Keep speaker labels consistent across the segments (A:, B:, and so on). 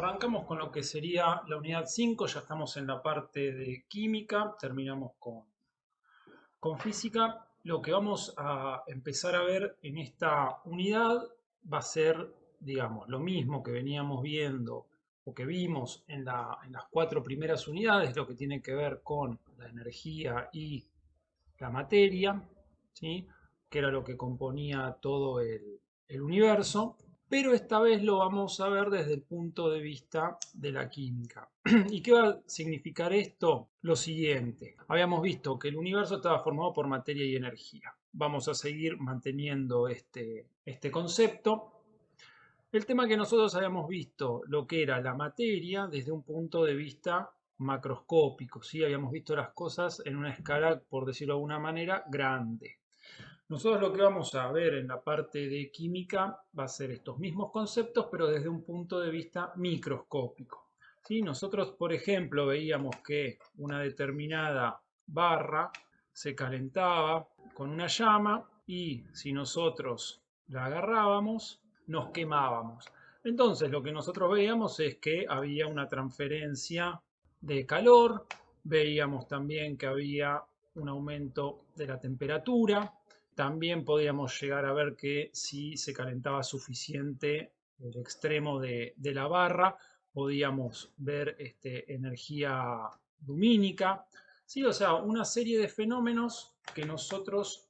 A: arrancamos con lo que sería la unidad 5. Ya estamos en la parte de química, terminamos con física. Lo que vamos a empezar a ver en esta unidad va a ser, digamos, lo mismo que veníamos viendo o que vimos en las cuatro primeras unidades, lo que tiene que ver con la energía y la materia, ¿sí? Que era lo que componía todo el universo, pero esta vez lo vamos a ver desde el punto de vista de la química. ¿Y qué va a significar esto? Lo siguiente, habíamos visto que el universo estaba formado por materia y energía. Vamos a seguir manteniendo este concepto. El tema que nosotros habíamos visto, lo que era la materia desde un punto de vista macroscópico, ¿sí? Habíamos visto las cosas en una escala, por decirlo de alguna manera, grande. Nosotros lo que vamos a ver en la parte de química va a ser estos mismos conceptos, pero desde un punto de vista microscópico, ¿sí? Nosotros, por ejemplo, veíamos que una determinada barra se calentaba con una llama y si nosotros la agarrábamos, nos quemábamos. Entonces, lo que nosotros veíamos es que había una transferencia de calor, veíamos también que había un aumento de la temperatura. También podíamos llegar a ver que si se calentaba suficiente el extremo de la barra, podíamos ver energía lumínica, ¿sí? O sea, una serie de fenómenos que nosotros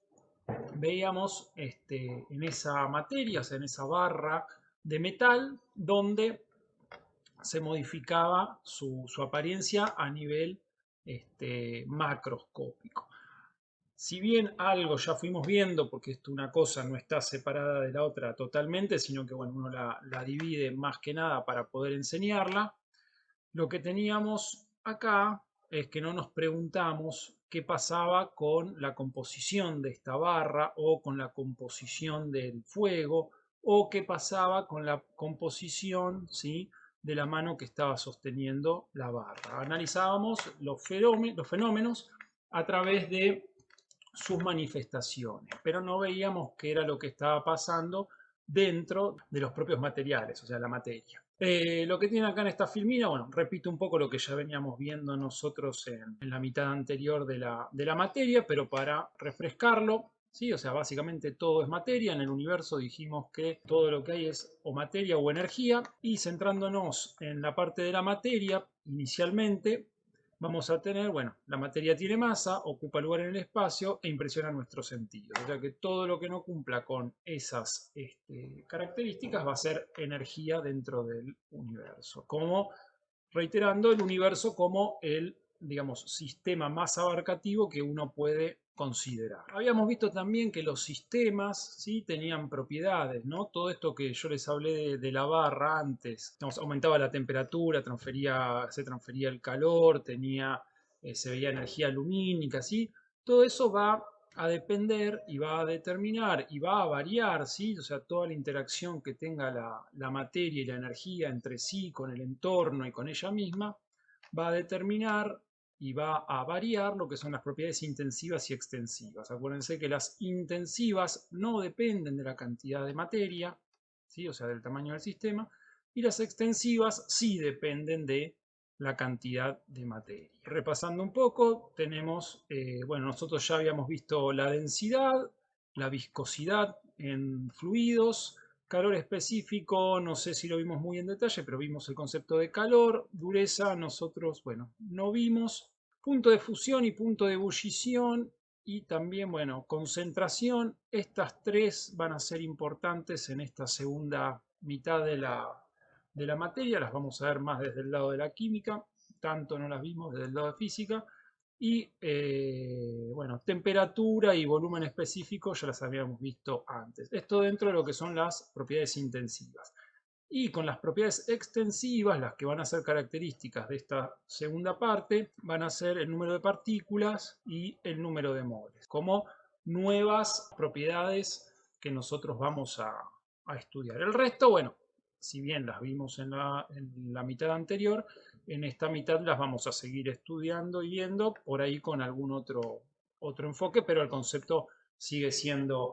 A: veíamos en esa materia, o sea, en esa barra de metal, donde se modificaba su apariencia a nivel macroscópico. Si bien algo ya fuimos viendo, porque esto una cosa no está separada de la otra totalmente, sino que bueno, uno la divide más que nada para poder enseñarla, lo que teníamos acá es que no nos preguntamos qué pasaba con la composición de esta barra o con la composición del fuego o qué pasaba con la composición, ¿sí?, de la mano que estaba sosteniendo la barra. Analizábamos los fenómenos a través de sus manifestaciones, pero no veíamos qué era lo que estaba pasando dentro de los propios materiales, o sea, la materia. Lo que tiene acá en esta filmina, bueno, repito un poco lo que ya veníamos viendo nosotros en la mitad anterior de la materia, pero para refrescarlo, ¿sí? O sea, básicamente todo es materia. En el universo dijimos que todo lo que hay es o materia o energía, y centrándonos en la parte de la materia, inicialmente vamos a tener, bueno, la materia tiene masa, ocupa lugar en el espacio e impresiona nuestros sentidos. O sea que todo lo que no cumpla con esas características va a ser energía dentro del universo. Como, reiterando, el universo como el, digamos, sistema más abarcativo que uno puede considerar. Habíamos visto también que los sistemas, ¿sí?, tenían propiedades, ¿no? Todo esto que yo les hablé de la barra antes, digamos, aumentaba la temperatura, se transfería el calor, se veía energía lumínica, ¿sí? Todo eso va a depender y va a determinar y va a variar, ¿sí? O sea, toda la interacción que tenga la materia y la energía entre sí, con el entorno y con ella misma, va a determinar y va a variar lo que son las propiedades intensivas y extensivas. Acuérdense que las intensivas no dependen de la cantidad de materia, ¿sí?, o sea, del tamaño del sistema, y las extensivas sí dependen de la cantidad de materia. Repasando un poco, tenemos, bueno, nosotros ya habíamos visto la densidad, la viscosidad en fluidos, calor específico, no sé si lo vimos muy en detalle, pero vimos el concepto de calor. Dureza, nosotros, bueno, no vimos. Punto de fusión y punto de ebullición, y también, bueno, concentración. Estas tres van a ser importantes en esta segunda mitad de la materia. Las vamos a ver más desde el lado de la química, tanto no las vimos desde el lado de física. Y bueno, temperatura y volumen específico ya las habíamos visto antes. Esto dentro de lo que son las propiedades intensivas. Y con las propiedades extensivas, las que van a ser características de esta segunda parte, van a ser el número de partículas y el número de moles, como nuevas propiedades que nosotros vamos a estudiar. El resto, bueno, si bien las vimos en la mitad anterior, en esta mitad las vamos a seguir estudiando y viendo por ahí con algún otro enfoque, pero el concepto sigue siendo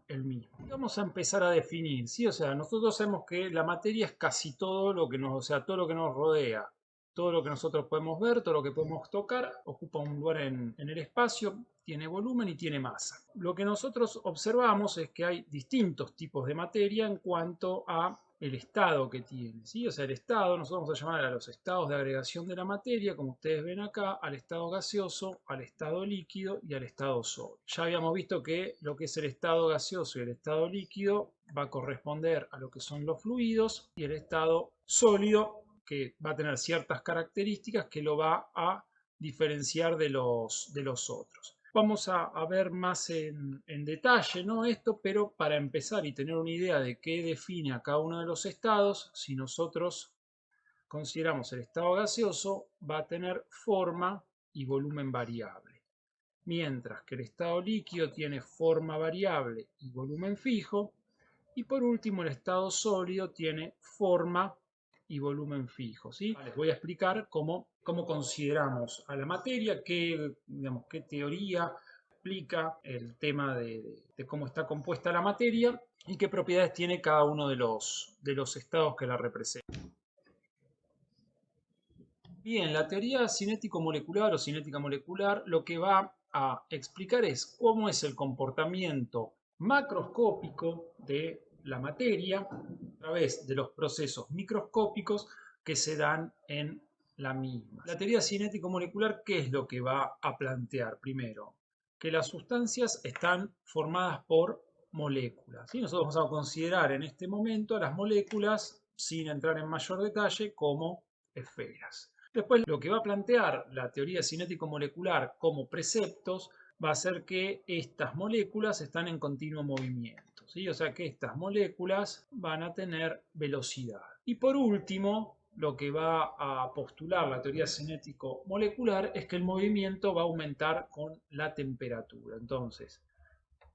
A: el mismo. Vamos a empezar a definir, ¿sí? O sea, nosotros sabemos que la materia es casi todo lo que nos, o sea, todo lo que nos rodea, todo lo que nosotros podemos ver, todo lo que podemos tocar, ocupa un lugar en el espacio, tiene volumen y tiene masa. Lo que nosotros observamos es que hay distintos tipos de materia en cuanto a el estado que tiene, ¿sí? O sea, el estado, nosotros vamos a llamar a los estados de agregación de la materia, como ustedes ven acá, al estado gaseoso, al estado líquido y al estado sólido. Ya habíamos visto que lo que es el estado gaseoso y el estado líquido va a corresponder a lo que son los fluidos, y el estado sólido, que va a tener ciertas características que lo va a diferenciar de los otros. Vamos a ver más en detalle, ¿no? Esto, pero para empezar y tener una idea de qué define a cada uno de los estados, si nosotros consideramos el estado gaseoso, va a tener forma y volumen variable, mientras que el estado líquido tiene forma variable y volumen fijo, y por último el estado sólido tiene forma y volumen fijo, ¿sí? Les voy a explicar cómo consideramos a la materia, digamos, qué teoría explica el tema de cómo está compuesta la materia y qué propiedades tiene cada uno de los estados que la representan. Bien, la teoría cinético-molecular o cinética molecular lo que va a explicar es cómo es el comportamiento macroscópico de la materia a través de los procesos microscópicos que se dan en la misma. La teoría cinético-molecular, ¿qué es lo que va a plantear? Primero, que las sustancias están formadas por moléculas, ¿sí? Nosotros vamos a considerar en este momento a las moléculas, sin entrar en mayor detalle, como esferas. Después, lo que va a plantear la teoría cinético-molecular como preceptos va a ser que estas moléculas están en continuo movimiento, ¿sí? O sea que estas moléculas van a tener velocidad. Y por último, lo que va a postular la teoría cinético-molecular es que el movimiento va a aumentar con la temperatura. Entonces,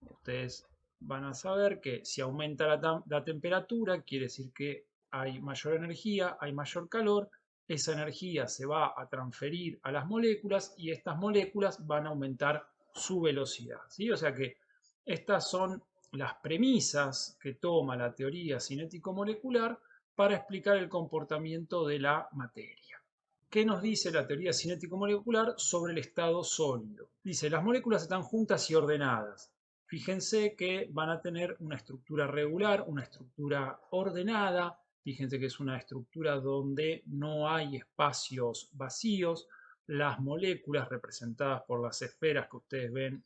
A: ustedes van a saber que si aumenta la temperatura, quiere decir que hay mayor energía, hay mayor calor. Esa energía se va a transferir a las moléculas y estas moléculas van a aumentar su velocidad, ¿sí? O sea que estas son las premisas que toma la teoría cinético-molecular para explicar el comportamiento de la materia. ¿Qué nos dice la teoría cinético-molecular sobre el estado sólido? Dice, las moléculas están juntas y ordenadas. Fíjense que van a tener una estructura regular, una estructura ordenada. Fíjense que es una estructura donde no hay espacios vacíos. Las moléculas representadas por las esferas que ustedes ven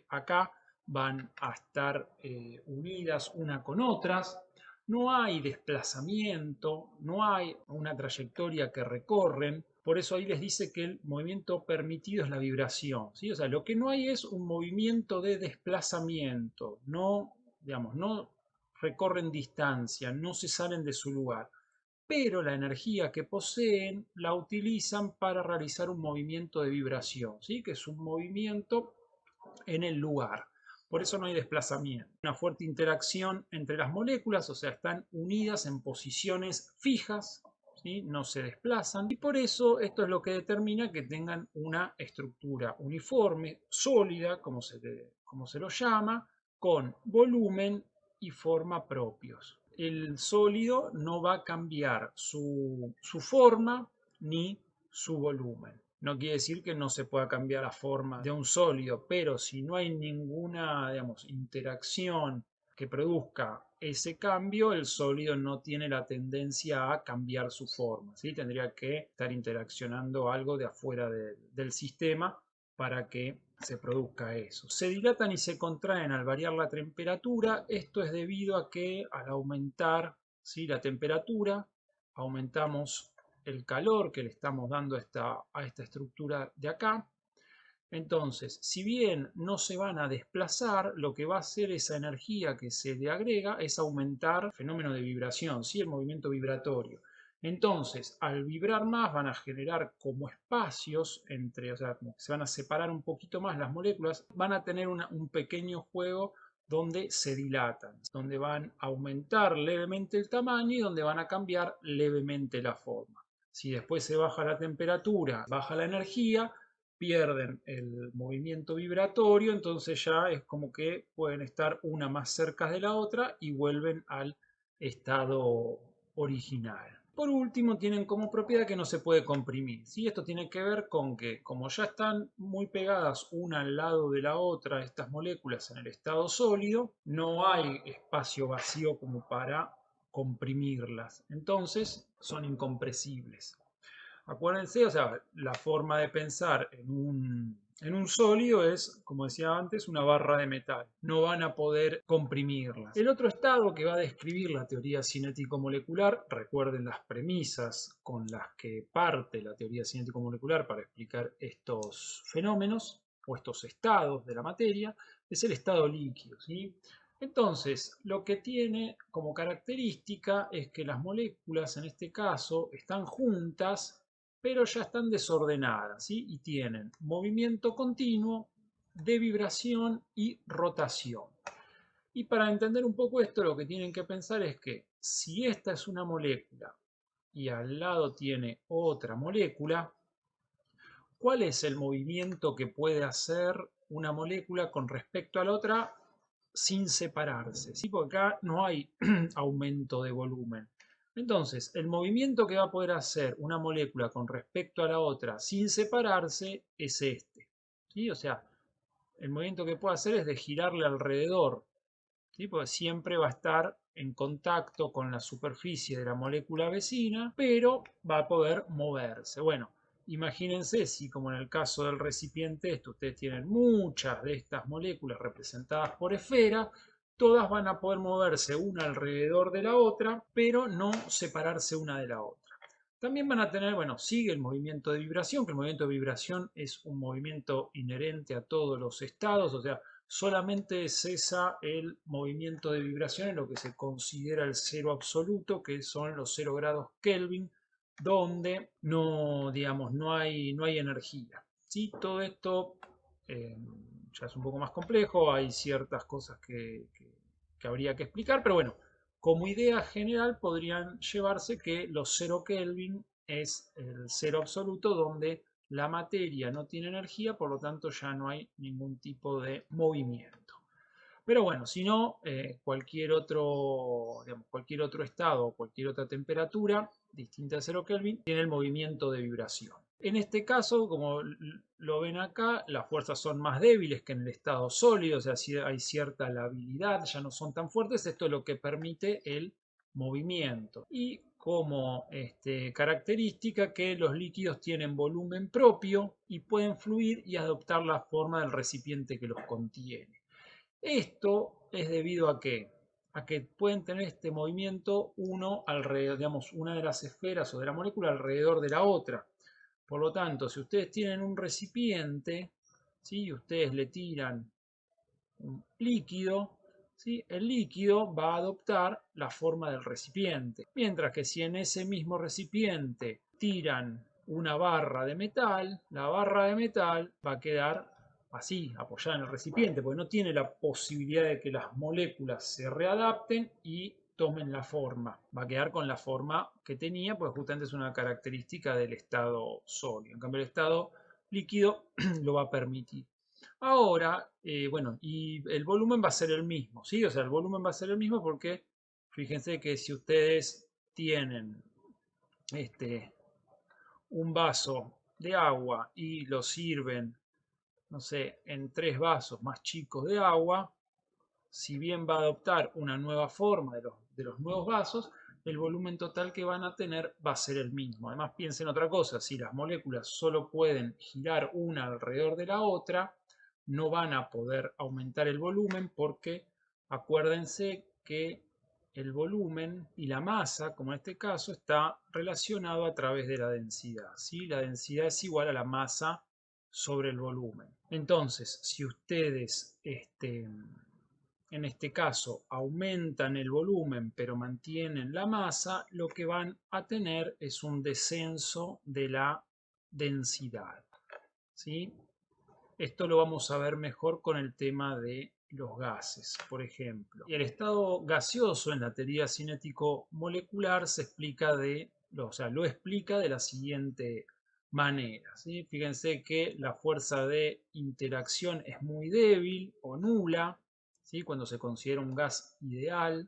A: acá van a estar unidas una con otras. No hay desplazamiento, no hay una trayectoria que recorren. Por eso ahí les dice que el movimiento permitido es la vibración, ¿sí? O sea, lo que no hay es un movimiento de desplazamiento. No, digamos, no recorren distancia, no se salen de su lugar. Pero la energía que poseen la utilizan para realizar un movimiento de vibración, ¿sí? Que es un movimiento en el lugar. Por eso no hay desplazamiento. Una fuerte interacción entre las moléculas, o sea, están unidas en posiciones fijas, ¿sí? No se desplazan. Y por eso esto es lo que determina que tengan una estructura uniforme, sólida, como se lo llama, con volumen y forma propios. El sólido no va a cambiar su forma ni su volumen. No quiere decir que no se pueda cambiar la forma de un sólido, pero si no hay ninguna, digamos, interacción que produzca ese cambio, el sólido no tiene la tendencia a cambiar su forma, ¿sí? Tendría que estar interaccionando algo de afuera del sistema para que se produzca eso. Se dilatan y se contraen al variar la temperatura. Esto es debido a que al aumentar, ¿sí?, la temperatura, aumentamos el calor que le estamos dando a esta estructura de acá. Entonces, si bien no se van a desplazar, lo que va a hacer esa energía que se le agrega es aumentar el fenómeno de vibración, ¿sí?, el movimiento vibratorio. Entonces, al vibrar más van a generar como espacios entre, o sea, como que se van a separar un poquito más las moléculas, van a tener un pequeño juego donde se dilatan, donde van a aumentar levemente el tamaño y donde van a cambiar levemente la forma. Si después se baja la temperatura, baja la energía, pierden el movimiento vibratorio, entonces ya es como que pueden estar una más cerca de la otra y vuelven al estado original. Por último, tienen como propiedad que no se puede comprimir. ¿Sí? Esto tiene que ver con que, como ya están muy pegadas una al lado de la otra, estas moléculas en el estado sólido, no hay espacio vacío como para comprimirlas. Entonces, son incompresibles. Acuérdense, o sea, la forma de pensar en un sólido es, como decía antes, una barra de metal. No van a poder comprimirlas. El otro estado que va a describir la teoría cinético-molecular, recuerden las premisas con las que parte la teoría cinético-molecular para explicar estos fenómenos o estos estados de la materia, es el estado líquido, ¿sí? Entonces, lo que tiene como característica es que las moléculas, en este caso, están juntas pero ya están desordenadas, ¿sí? Y tienen movimiento continuo, de vibración y rotación. Y para entender un poco esto, lo que tienen que pensar es que si esta es una molécula y al lado tiene otra molécula, ¿cuál es el movimiento que puede hacer una molécula con respecto a la otra sin separarse? ¿Sí? Porque acá no hay aumento de volumen. Entonces, el movimiento que va a poder hacer una molécula con respecto a la otra sin separarse es este. ¿Sí? O sea, el movimiento que puede hacer es de girarle alrededor, ¿sí? Porque siempre va a estar en contacto con la superficie de la molécula vecina, pero va a poder moverse. Bueno, imagínense si, como en el caso del recipiente ustedes tienen muchas de estas moléculas representadas por esferas, todas van a poder moverse una alrededor de la otra, pero no separarse una de la otra. También van a tener, bueno, sigue el movimiento de vibración, que el movimiento de vibración es un movimiento inherente a todos los estados, o sea, solamente cesa el movimiento de vibración en lo que se considera el cero absoluto, que son los 0 grados Kelvin, donde no, digamos, no hay energía. ¿Sí? Todo esto ya es un poco más complejo, hay ciertas cosas que habría que explicar, pero bueno, como idea general podrían llevarse que los 0 Kelvin es el cero absoluto donde la materia no tiene energía, por lo tanto ya no hay ningún tipo de movimiento. Pero bueno, si no, digamos, cualquier otro estado, cualquier otra temperatura distinta a 0 Kelvin, tiene el movimiento de vibración. En este caso, como lo ven acá, las fuerzas son más débiles que en el estado sólido, o sea, si hay cierta labilidad, ya no son tan fuertes, esto es lo que permite el movimiento. Y como característica que los líquidos tienen volumen propio y pueden fluir y adoptar la forma del recipiente que los contiene. Esto es debido a que pueden tener este movimiento uno alrededor, digamos, una de las esferas o de la molécula alrededor de la otra. Por lo tanto, si ustedes tienen un recipiente, ¿sí? Y ustedes le tiran un líquido, ¿sí? El líquido va a adoptar la forma del recipiente. Mientras que si en ese mismo recipiente tiran una barra de metal, la barra de metal va a quedar así, apoyada en el recipiente, porque no tiene la posibilidad de que las moléculas se readapten y tomen la forma. Va a quedar con la forma que tenía, porque justamente es una característica del estado sólido. En cambio, el estado líquido lo va a permitir. Ahora, bueno, y el volumen va a ser el mismo, ¿sí? O sea, el volumen va a ser el mismo porque fíjense que si ustedes tienen un vaso de agua y lo sirven, no sé, en 3 vasos más chicos de agua, si bien va a adoptar una nueva forma de los nuevos vasos, el volumen total que van a tener va a ser el mismo. Además, piensen otra cosa, si las moléculas solo pueden girar una alrededor de la otra, no van a poder aumentar el volumen porque acuérdense que el volumen y la masa, como en este caso, está relacionado a través de la densidad, ¿sí? La densidad es igual a la masa sobre el volumen. Entonces, si ustedes en este caso aumentan el volumen pero mantienen la masa, lo que van a tener es un descenso de la densidad, ¿sí? Esto lo vamos a ver mejor con el tema de los gases, por ejemplo. Y el estado gaseoso en la teoría cinético molecular se explica o sea, lo explica de la siguiente maneras, ¿sí? Fíjense que la fuerza de interacción es muy débil o nula, ¿sí? Cuando se considera un gas ideal,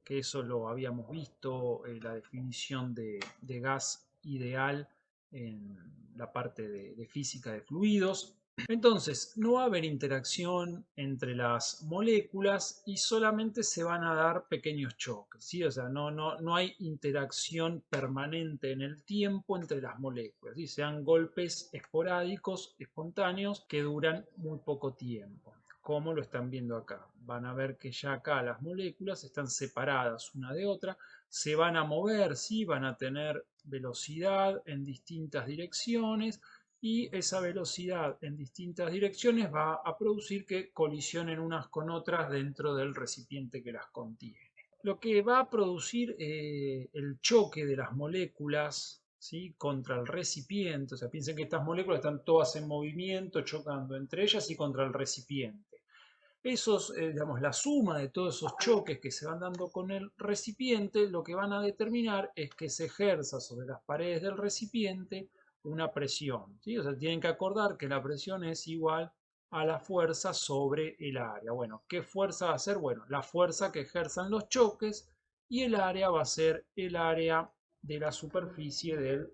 A: que eso lo habíamos visto, la definición de gas ideal en la parte de física de fluidos. Entonces, no va a haber interacción entre las moléculas y solamente se van a dar pequeños choques, ¿sí? O sea, no hay interacción permanente en el tiempo entre las moléculas, ¿sí? Sean golpes esporádicos, espontáneos, que duran muy poco tiempo, como lo están viendo acá. Van a ver que ya acá las moléculas están separadas una de otra, se van a mover, ¿sí? Van a tener velocidad en distintas direcciones, y esa velocidad en distintas direcciones va a producir que colisionen unas con otras dentro del recipiente que las contiene. Lo que va a producir el choque de las moléculas, ¿sí?, contra el recipiente, o sea, piensen que estas moléculas están todas en movimiento, chocando entre ellas y contra el recipiente. Digamos, la suma de todos esos choques que se van dando con el recipiente, lo que van a determinar es que se ejerza sobre las paredes del recipiente una presión, ¿sí? O sea, tienen que acordar que la presión es igual a la fuerza sobre el área. Bueno, ¿qué fuerza va a ser? Bueno, la fuerza que ejerzan los choques, y el área va a ser el área de la superficie del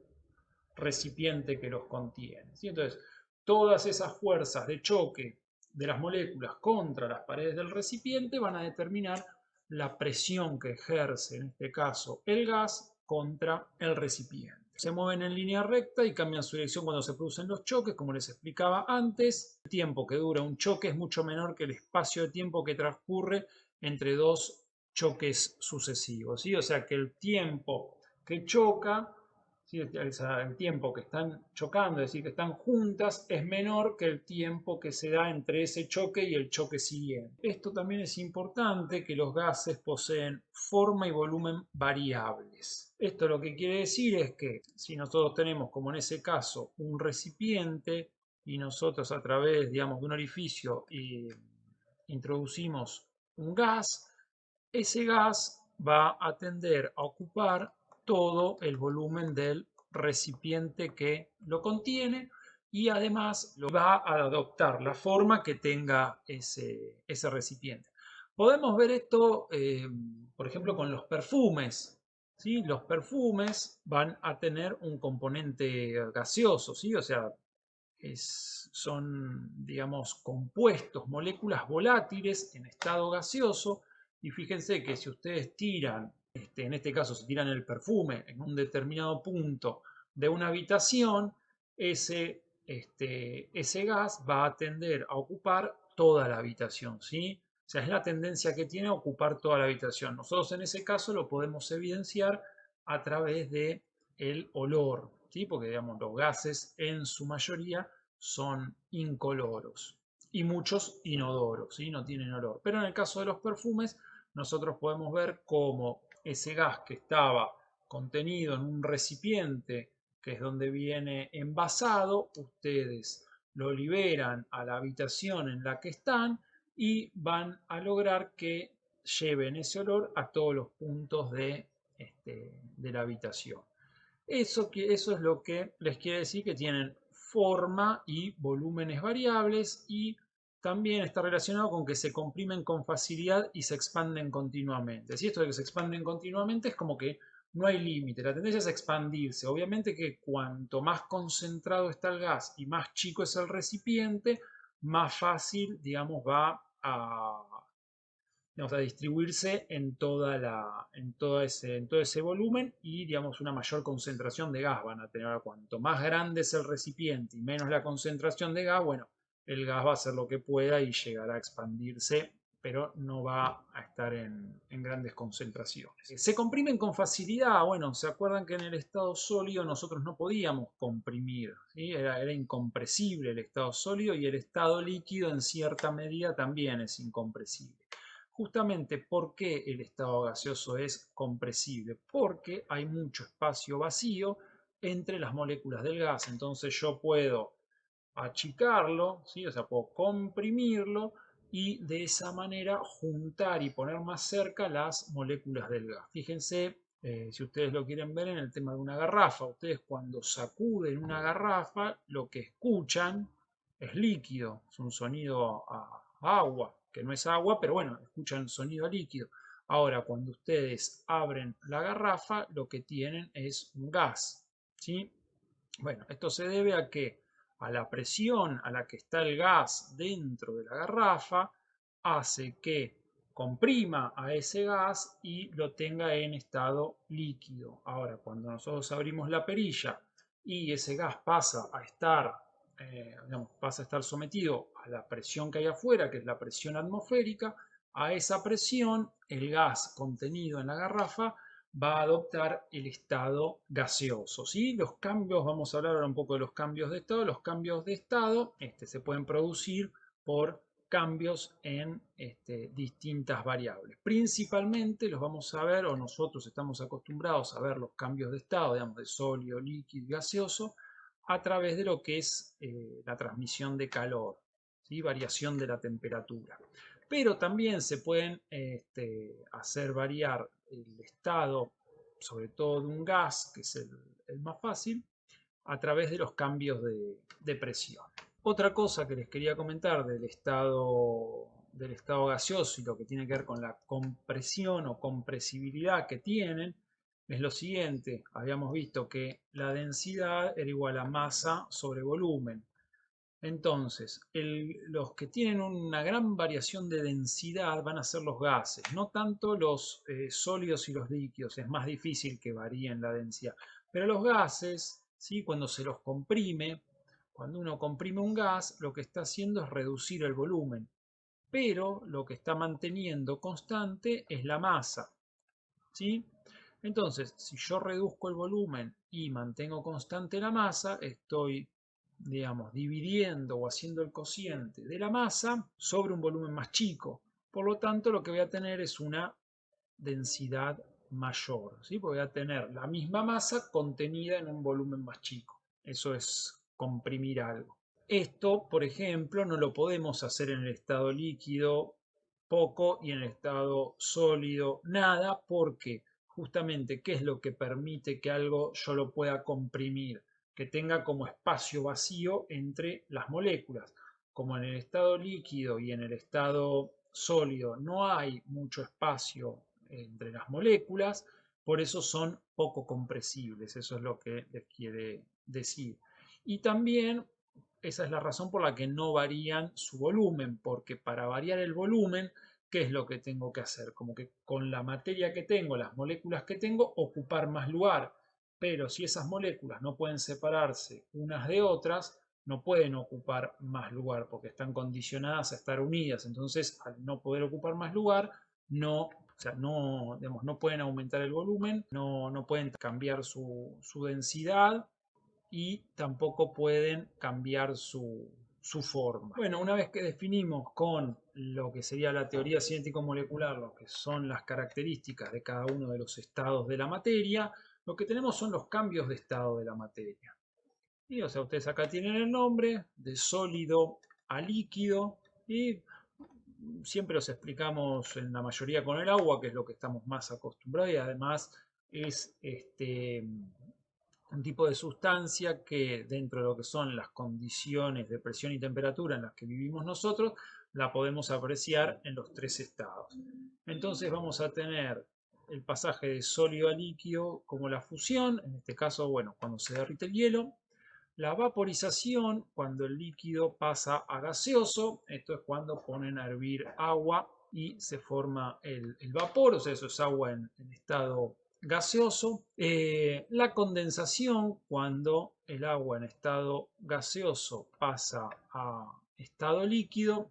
A: recipiente que los contiene, ¿sí? Entonces, todas esas fuerzas de choque de las moléculas contra las paredes del recipiente van a determinar la presión que ejerce, en este caso, el gas contra el recipiente. Se mueven en línea recta y cambian su dirección cuando se producen los choques, como les explicaba antes. El tiempo que dura un choque es mucho menor que el espacio de tiempo que transcurre entre dos choques sucesivos, ¿sí? O sea que el tiempo que choca, ¿sí?, el tiempo que están chocando, es decir, que están juntas, es menor que el tiempo que se da entre ese choque y el choque siguiente. Esto también es importante, que los gases poseen forma y volumen variables. Esto lo que quiere decir es que si nosotros tenemos, como en ese caso, un recipiente y nosotros a través, digamos, de un orificio introducimos un gas, ese gas va a tender a ocupar todo el volumen del recipiente que lo contiene, y además lo va a adoptar la forma que tenga ese recipiente. Podemos ver esto, por ejemplo, con los perfumes, ¿sí? Los perfumes van a tener un componente gaseoso, ¿sí? O sea, son, digamos, compuestos, moléculas volátiles en estado gaseoso. Y fíjense que si ustedes tiran, en este caso, si tiran el perfume en un determinado punto de una habitación, ese gas va a tender a ocupar toda la habitación, ¿sí? O sea, es la tendencia que tiene a ocupar toda la habitación. Nosotros en ese caso lo podemos evidenciar a través de el olor, ¿sí? Porque, digamos, los gases en su mayoría son incoloros y muchos inodoros, ¿sí? No tienen olor. Pero en el caso de los perfumes, nosotros podemos ver cómo ese gas que estaba contenido en un recipiente, que es donde viene envasado, ustedes lo liberan a la habitación en la que están y van a lograr que lleven ese olor a todos los puntos de la habitación. Eso es lo que les quiere decir que tienen forma y volúmenes variables, y también está relacionado con que se comprimen con facilidad y se expanden continuamente. Si esto de que se expanden continuamente es como que no hay límite, la tendencia es a expandirse. Obviamente que cuanto más concentrado está el gas y más chico es el recipiente, más fácil, digamos, va a distribuirse en todo ese volumen, y, digamos, una mayor concentración de gas van a tener. Ahora, cuanto más grande es el recipiente y menos la concentración de gas, bueno, el gas va a hacer lo que pueda y llegará a expandirse, pero no va a estar en grandes concentraciones. Se comprimen con facilidad. Bueno, ¿se acuerdan que en el estado sólido nosotros no podíamos comprimir, ¿sí? Era incompresible el estado sólido, y el estado líquido en cierta medida también es incompresible. Justamente, ¿por qué el estado gaseoso es compresible? Porque hay mucho espacio vacío entre las moléculas del gas. Entonces yo puedo achicarlo, ¿sí? O sea, puedo comprimirlo y de esa manera juntar y poner más cerca las moléculas del gas. Fíjense Si ustedes lo quieren ver en el tema de una garrafa, ustedes cuando sacuden una garrafa, lo que escuchan es líquido, es un sonido a agua, que no es agua, pero bueno, escuchan sonido a líquido. Ahora, cuando ustedes abren la garrafa, lo que tienen es un gas, ¿sí? Bueno, esto se debe a que a la presión a la que está el gas dentro de la garrafa hace que comprima a ese gas y lo tenga en estado líquido. Ahora, cuando nosotros abrimos la perilla y ese gas pasa a estar, digamos, pasa a estar sometido a la presión que hay afuera, que es la presión atmosférica, a esa presión el gas contenido en la garrafa va a adoptar el estado gaseoso. ¿Sí? Los cambios, vamos a hablar ahora un poco de los cambios de estado. Los cambios de estado se pueden producir por cambios en distintas variables. Principalmente los vamos a ver, o nosotros estamos acostumbrados a ver los cambios de estado, digamos, de sólido, líquido y gaseoso, a través de lo que es la transmisión de calor, ¿sí? Variación de la temperatura. Pero también se pueden hacer variar el estado, sobre todo de un gas, que es el más fácil, a través de los cambios de presión. Otra cosa que les quería comentar del estado gaseoso y lo que tiene que ver con la compresión o compresibilidad que tienen es lo siguiente. Habíamos visto que la densidad era igual a masa sobre volumen. Entonces, los que tienen una gran variación de densidad van a ser los gases, no tanto los sólidos y los líquidos, es más difícil que varíen la densidad. Pero los gases, ¿sí? Cuando se los comprime, cuando uno comprime un gas, lo que está haciendo es reducir el volumen, pero lo que está manteniendo constante es la masa, ¿sí? Entonces, si yo reduzco el volumen y mantengo constante la masa, estoy, digamos, dividiendo o haciendo el cociente de la masa sobre un volumen más chico. Por lo tanto, lo que voy a tener es una densidad mayor, ¿sí? Porque voy a tener la misma masa contenida en un volumen más chico. Eso es comprimir algo. Esto, por ejemplo, no lo podemos hacer en el estado líquido poco y en el estado sólido nada, porque justamente, ¿qué es lo que permite que algo yo lo pueda comprimir? Que tenga como espacio vacío entre las moléculas. Como en el estado líquido y en el estado sólido no hay mucho espacio entre las moléculas, por eso son poco compresibles. Eso es lo que les quiere decir. Y también esa es la razón por la que no varían su volumen, porque para variar el volumen, ¿qué es lo que tengo que hacer? Como que con la materia que tengo, las moléculas que tengo, ocupar más lugar. Pero si esas moléculas no pueden separarse unas de otras, no pueden ocupar más lugar porque están condicionadas a estar unidas. Entonces, al no poder ocupar más lugar, no, o sea, no, digamos, no pueden aumentar el volumen, no pueden cambiar su densidad y tampoco pueden cambiar su forma. Bueno, una vez que definimos con lo que sería la teoría cinético-molecular, lo que son las características de cada uno de los estados de la materia, lo que tenemos son los cambios de estado de la materia. Y, o sea, ustedes acá tienen el nombre de sólido a líquido y siempre los explicamos en la mayoría con el agua, que es lo que estamos más acostumbrados y además es un tipo de sustancia que dentro de lo que son las condiciones de presión y temperatura en las que vivimos nosotros, la podemos apreciar en los tres estados. Entonces vamos a tener el pasaje de sólido a líquido como la fusión, en este caso, bueno, cuando se derrite el hielo, la vaporización, cuando el líquido pasa a gaseoso, esto es cuando ponen a hervir agua y se forma el vapor, o sea, eso es agua en estado gaseoso. La condensación, cuando el agua en estado gaseoso pasa a estado líquido.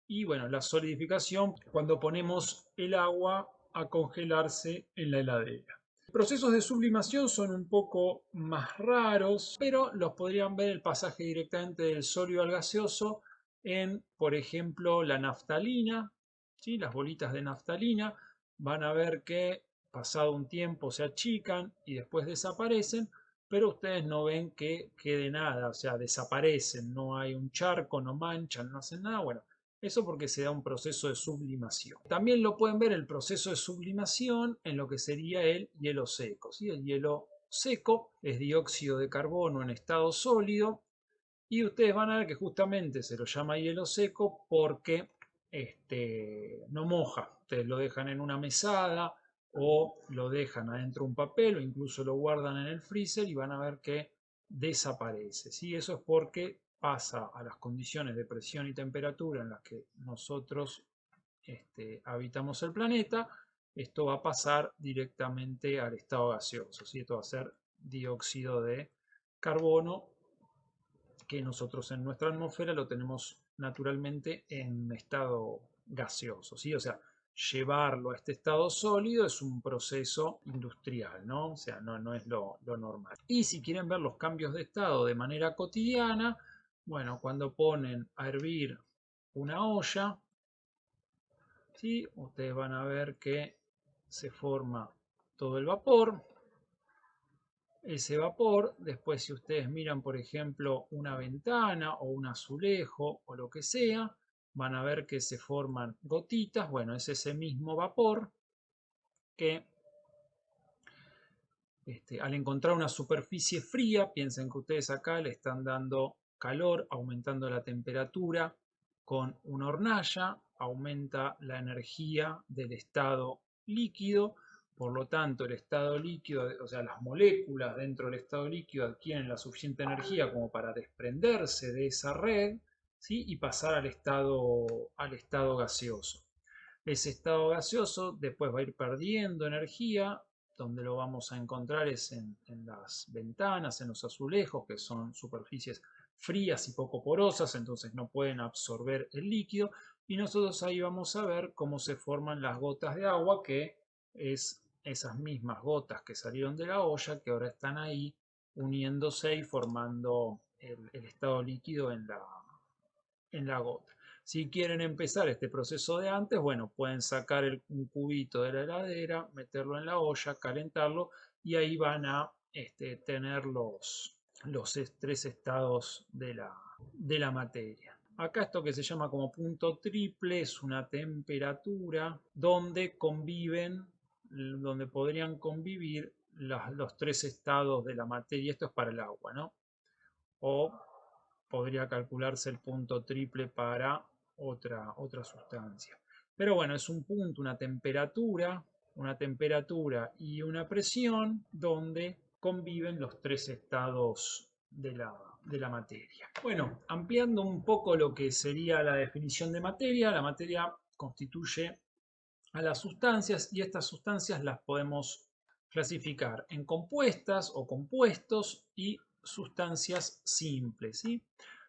A: Y bueno, la solidificación, cuando ponemos el agua a congelarse en la heladera. Procesos de sublimación son un poco más raros, pero los podrían ver el pasaje directamente del sólido al gaseoso en, por ejemplo, la naftalina, ¿sí? Las bolitas de naftalina. Van a ver que pasado un tiempo se achican y después desaparecen, pero ustedes no ven que quede nada, o sea, desaparecen, no hay un charco, no manchan, no hacen nada. Bueno, Eso porque se da un proceso de sublimación. También lo pueden ver el proceso de sublimación en lo que sería el hielo seco. ¿Sí? El hielo seco es dióxido de carbono en estado sólido y ustedes van a ver que justamente se lo llama hielo seco porque no moja. Ustedes lo dejan en una mesada o lo dejan adentro de un papel o incluso lo guardan en el freezer y van a ver que desaparece. ¿Sí? Eso es porque pasa a las condiciones de presión y temperatura en las que nosotros habitamos el planeta. Esto va a pasar directamente al estado gaseoso. ¿Sí? Esto va a ser dióxido de carbono que nosotros en nuestra atmósfera lo tenemos naturalmente en estado gaseoso, ¿sí? O sea, llevarlo a este estado sólido es un proceso industrial, ¿no? O sea, no es lo normal. Y si quieren ver los cambios de estado de manera cotidiana, bueno, cuando ponen a hervir una olla, ¿sí? Ustedes van a ver que se forma todo el vapor. Ese vapor, después si ustedes miran, por ejemplo, una ventana o un azulejo o lo que sea, van a ver que se forman gotitas. Bueno, es ese mismo vapor que al encontrar una superficie fría, piensen que ustedes acá le están dando calor, aumentando la temperatura con una hornalla, aumenta la energía del estado líquido, por lo tanto el estado líquido, o sea, las moléculas dentro del estado líquido adquieren la suficiente energía como para desprenderse de esa red, ¿sí? Y pasar al estado gaseoso. Ese estado gaseoso después va a ir perdiendo energía, donde lo vamos a encontrar es en las ventanas, en los azulejos, que son superficies frías y poco porosas, entonces no pueden absorber el líquido, y nosotros ahí vamos a ver cómo se forman las gotas de agua, que es esas mismas gotas que salieron de la olla, que ahora están ahí uniéndose y formando el estado líquido en la gota. Si quieren empezar este proceso de antes, bueno, pueden sacar un cubito de la heladera, meterlo en la olla, calentarlo y ahí van a tener los tres estados de la materia. Acá esto que se llama como punto triple es una temperatura donde conviven, donde podrían convivir los tres estados de la materia. Esto es para el agua, ¿no? O podría calcularse el punto triple para otra sustancia. Pero bueno, es un punto, una temperatura y una presión donde conviven los tres estados de la materia. Bueno, ampliando un poco lo que sería la definición de materia, la materia constituye a las sustancias y estas sustancias las podemos clasificar en compuestas o compuestos y sustancias simples, ¿sí?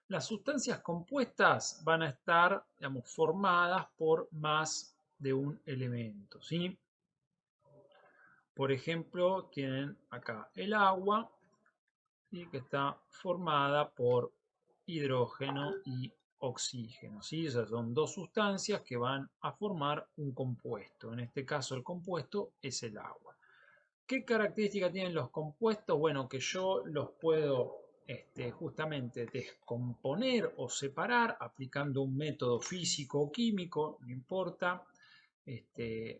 A: Las sustancias compuestas van a estar, digamos, formadas por más de un elemento, ¿sí? Por ejemplo, tienen acá el agua, ¿sí? Que está formada por hidrógeno y oxígeno, ¿sí? Esas son dos sustancias que van a formar un compuesto. En este caso el compuesto es el agua. ¿Qué características tienen los compuestos? Bueno, que yo los puedo justamente descomponer o separar aplicando un método físico o químico, no importa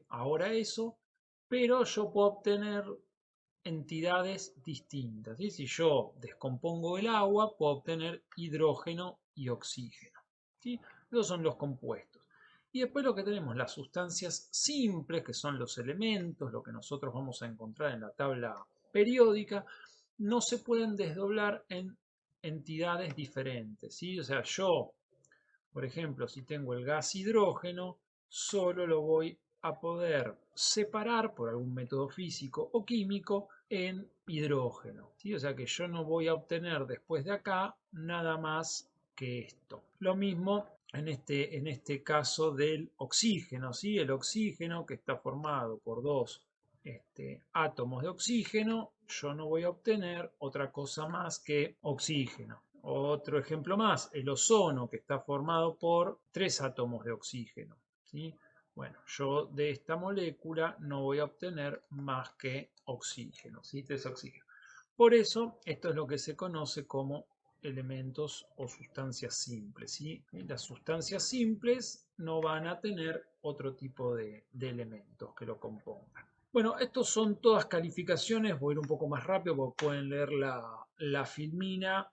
A: ahora eso, pero yo puedo obtener entidades distintas, ¿sí? Si yo descompongo el agua, puedo obtener hidrógeno y oxígeno, ¿sí? Esos son los compuestos. Y después lo que tenemos, las sustancias simples, que son los elementos, lo que nosotros vamos a encontrar en la tabla periódica, no se pueden desdoblar en entidades diferentes, ¿sí? O sea, yo, por ejemplo, si tengo el gas hidrógeno, solo lo voy a poder separar por algún método físico o químico en hidrógeno, ¿sí? O sea que yo no voy a obtener después de acá nada más que esto. Lo mismo en este caso del oxígeno, ¿sí? El oxígeno, que está formado por dos átomos de oxígeno, yo no voy a obtener otra cosa más que oxígeno. Otro ejemplo más, el ozono, que está formado por tres átomos de oxígeno, ¿sí? Bueno, yo de esta molécula no voy a obtener más que oxígeno, ¿sí? Tres oxígenos. Por eso, esto es lo que se conoce como elementos o sustancias simples, ¿sí? Y las sustancias simples no van a tener otro tipo de elementos que lo compongan. Bueno, estos son todas calificaciones, voy a ir un poco más rápido porque pueden leer la filmina,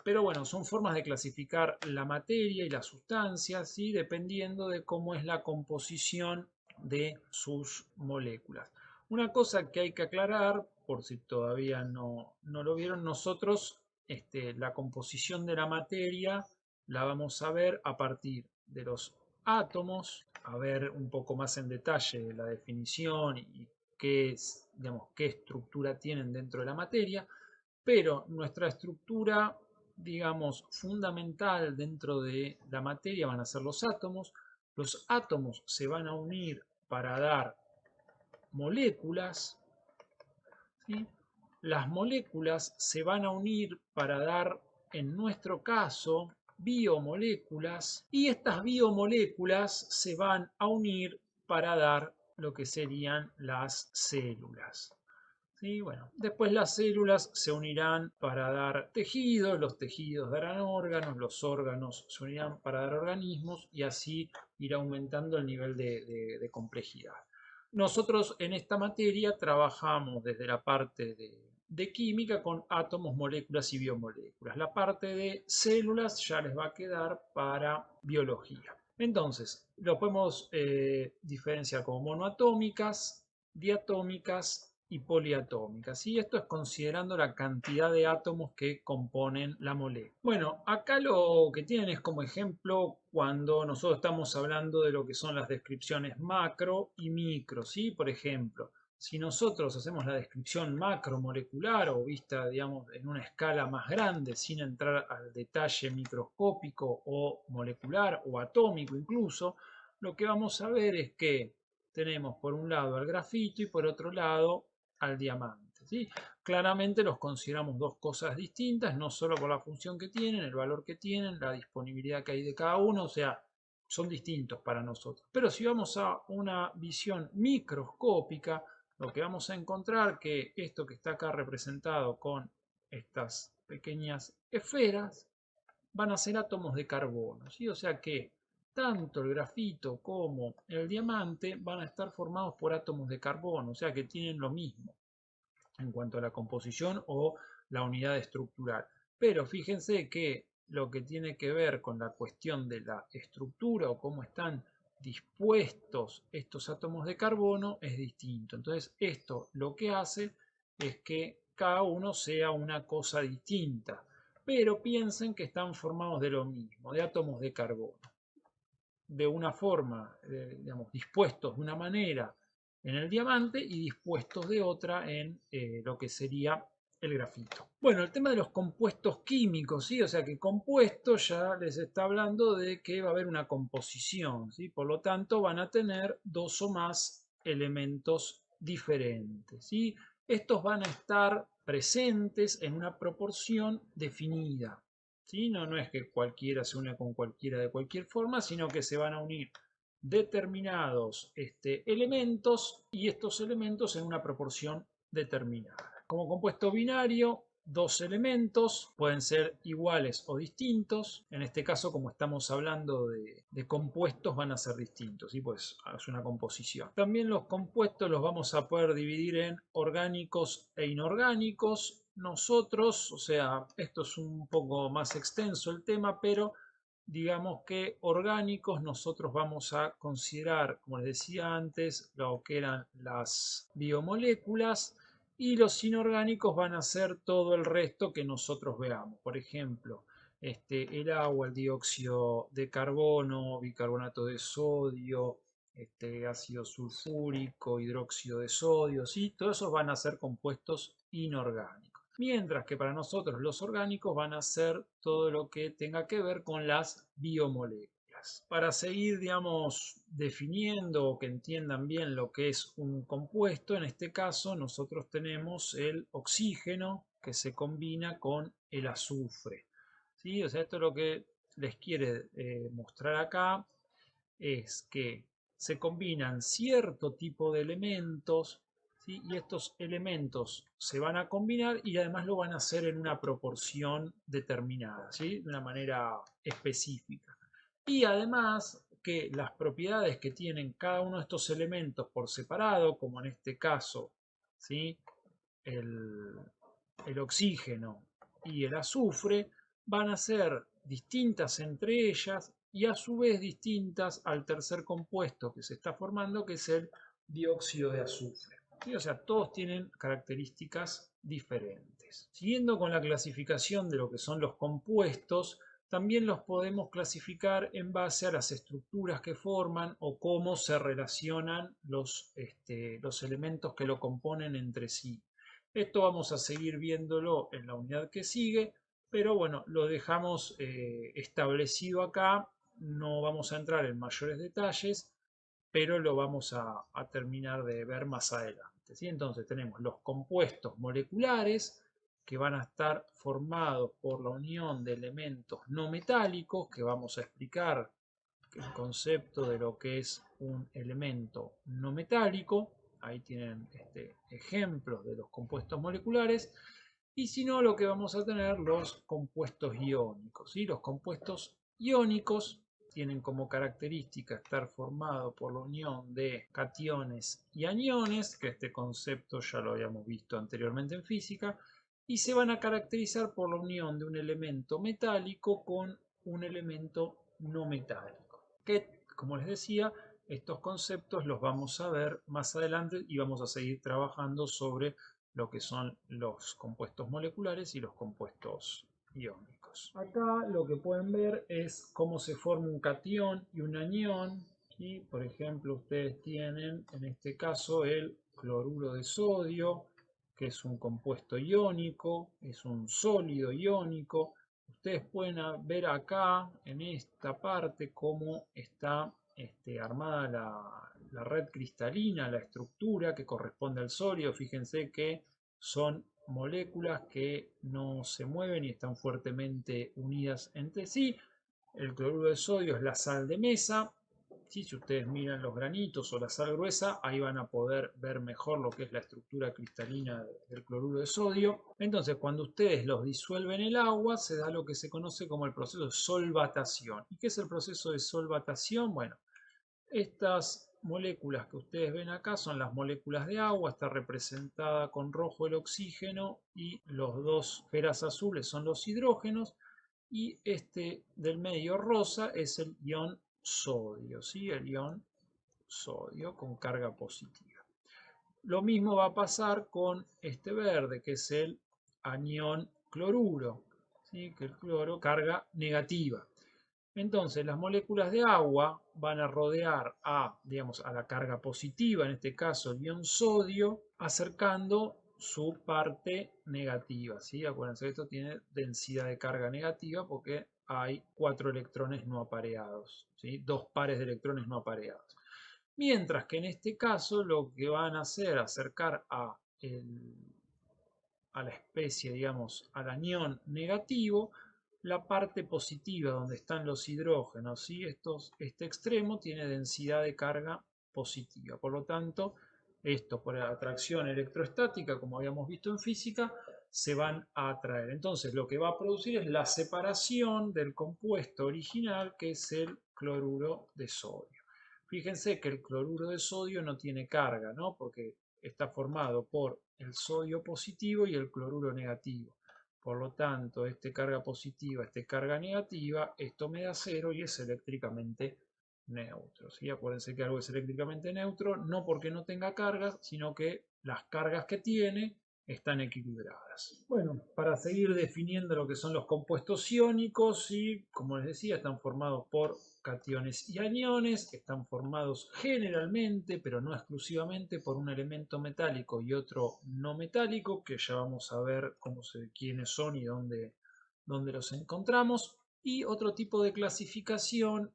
A: pero bueno, son formas de clasificar la materia y las sustancias, ¿sí? Dependiendo de cómo es la composición de sus moléculas. Una cosa que hay que aclarar, por si todavía no lo vieron, nosotros la composición de la materia la vamos a ver a partir de los átomos, a ver un poco más en detalle la definición y qué, digamos, qué estructura tienen dentro de la materia, pero nuestra estructura, digamos, fundamental dentro de la materia van a ser los átomos. Los átomos se van a unir para dar moléculas, ¿sí? Las moléculas se van a unir para dar, en nuestro caso, biomoléculas, y estas biomoléculas se van a unir para dar lo que serían las células. ¿Sí? Bueno, después las células se unirán para dar tejidos, los tejidos darán órganos, los órganos se unirán para dar organismos y así irá aumentando el nivel de complejidad. Nosotros en esta materia trabajamos desde la parte de química con átomos, moléculas y biomoléculas. La parte de células ya les va a quedar para biología. Entonces, lo podemos diferenciar como monoatómicas, diatómicas y poliatómicas. Y esto es considerando la cantidad de átomos que componen la molécula. Bueno, acá lo que tienen es como ejemplo cuando nosotros estamos hablando de lo que son las descripciones macro y micro, ¿sí? Por ejemplo, si nosotros hacemos la descripción macromolecular o vista, digamos, en una escala más grande, sin entrar al detalle microscópico o molecular o atómico incluso, lo que vamos a ver es que tenemos por un lado al grafito y por otro lado al diamante, ¿sí? Claramente los consideramos dos cosas distintas, no solo por la función que tienen, el valor que tienen, la disponibilidad que hay de cada uno, o sea, son distintos para nosotros. Pero si vamos a una visión microscópica, lo que vamos a encontrar que esto que está acá representado con estas pequeñas esferas van a ser átomos de carbono, ¿sí? O sea que tanto el grafito como el diamante van a estar formados por átomos de carbono, o sea que tienen lo mismo en cuanto a la composición o la unidad estructural. Pero fíjense que lo que tiene que ver con la cuestión de la estructura o cómo están dispuestos estos átomos de carbono es distinto. Entonces esto lo que hace es que cada uno sea una cosa distinta, pero piensen que están formados de lo mismo, de átomos de carbono, de una forma, digamos, dispuestos de una manera en el diamante y dispuestos de otra en lo que sería el grafito. Bueno, el tema de los compuestos químicos, ¿sí? O sea que compuesto ya les está hablando de que va a haber una composición, ¿sí? Por lo tanto van a tener dos o más elementos diferentes, ¿sí? Estos van a estar presentes en una proporción definida, ¿sí? No es que cualquiera se une con cualquiera de cualquier forma, sino que se van a unir determinados elementos y estos elementos en una proporción determinada. Como compuesto binario, dos elementos pueden ser iguales o distintos. En este caso, como estamos hablando de compuestos, van a ser distintos, ¿sí? Pues es una composición. También los compuestos los vamos a poder dividir en orgánicos e inorgánicos. Nosotros, o sea, esto es un poco más extenso el tema, pero digamos que orgánicos nosotros vamos a considerar, como les decía antes, lo que eran las biomoléculas, y los inorgánicos van a ser todo el resto que nosotros veamos. Por ejemplo, el agua, el dióxido de carbono, bicarbonato de sodio, ácido sulfúrico, hidróxido de sodio, ¿sí? Todos esos van a ser compuestos inorgánicos. Mientras que para nosotros los orgánicos van a ser todo lo que tenga que ver con las biomoléculas. Para seguir, digamos, definiendo o que entiendan bien lo que es un compuesto, en este caso nosotros tenemos el oxígeno que se combina con el azufre, ¿sí? O sea, esto es lo que les quiere mostrar acá, es que se combinan cierto tipo de elementos, ¿sí? Y estos elementos se van a combinar y además lo van a hacer en una proporción determinada, ¿sí? De una manera específica. Y además que las propiedades que tienen cada uno de estos elementos por separado, como en este caso, ¿sí? el, el oxígeno y el azufre, van a ser distintas entre ellas y a su vez distintas al tercer compuesto que se está formando, que es el dióxido de azufre. ¿Sí? O sea, todos tienen características diferentes. Siguiendo con la clasificación de lo que son los compuestos, también los podemos clasificar en base a las estructuras que forman o cómo se relacionan los elementos que lo componen entre sí. Esto vamos a seguir viéndolo en la unidad que sigue, pero bueno, lo dejamos establecido acá. No vamos a entrar en mayores detalles, pero lo vamos a terminar de ver más adelante, ¿sí? Entonces tenemos los compuestos moleculares que van a estar formados por la unión de elementos no metálicos, que vamos a explicar el concepto de lo que es un elemento no metálico. Ahí tienen ejemplos de los compuestos moleculares. Y si no, lo que vamos a tener los compuestos iónicos. ¿Sí? Los compuestos iónicos tienen como característica estar formados por la unión de cationes y aniones, que este concepto ya lo habíamos visto anteriormente en física, y se van a caracterizar por la unión de un elemento metálico con un elemento no metálico. Que, como les decía, estos conceptos los vamos a ver más adelante y vamos a seguir trabajando sobre lo que son los compuestos moleculares y los compuestos iónicos. Acá lo que pueden ver es cómo se forma un catión y un anión. Y por ejemplo, ustedes tienen en este caso el cloruro de sodio, que es un compuesto iónico, es un sólido iónico. Ustedes pueden ver acá en esta parte cómo está armada la red cristalina, la estructura que corresponde al sólido. Fíjense que son moléculas que no se mueven y están fuertemente unidas entre sí. El cloruro de sodio es la sal de mesa. ¿Sí? Si ustedes miran los granitos o la sal gruesa, ahí van a poder ver mejor lo que es la estructura cristalina del cloruro de sodio. Entonces, cuando ustedes los disuelven en el agua, se da lo que se conoce como el proceso de solvatación. ¿Y qué es el proceso de solvatación? Bueno, estas moléculas que ustedes ven acá son las moléculas de agua, está representada con rojo el oxígeno y los dos esferas azules son los hidrógenos y este del medio rosa es el ion sodio, ¿sí? El ion sodio con carga positiva. Lo mismo va a pasar con este verde que es el anión cloruro, ¿sí? Que el cloro carga negativa. Entonces, las moléculas de agua van a rodear digamos, a la carga positiva, en este caso el ion sodio, acercando su parte negativa. ¿Sí? Acuérdense que esto tiene densidad de carga negativa porque hay 4 electrones no apareados, ¿sí? 2 pares de electrones no apareados. Mientras que en este caso lo que van a hacer, acercar a la especie, digamos, al anión negativo, la parte positiva donde están los hidrógenos y este extremo tiene densidad de carga positiva. Por lo tanto, esto por atracción electrostática, como habíamos visto en física, se van a atraer. Entonces, lo que va a producir es la separación del compuesto original, que es el cloruro de sodio. Fíjense que el cloruro de sodio no tiene carga, ¿no? Porque está formado por el sodio positivo y el cloruro negativo. Por lo tanto, este carga positiva, este carga negativa, esto me da cero y es eléctricamente neutro. ¿Sí? Acuérdense que algo es eléctricamente neutro, no porque no tenga cargas, sino que las cargas que tiene están equilibradas. Bueno, para seguir definiendo lo que son los compuestos iónicos, y como les decía, están formados por cationes y aniones, están formados generalmente, pero no exclusivamente, por un elemento metálico y otro no metálico, que ya vamos a ver quiénes son y dónde los encontramos. Y otro tipo de clasificación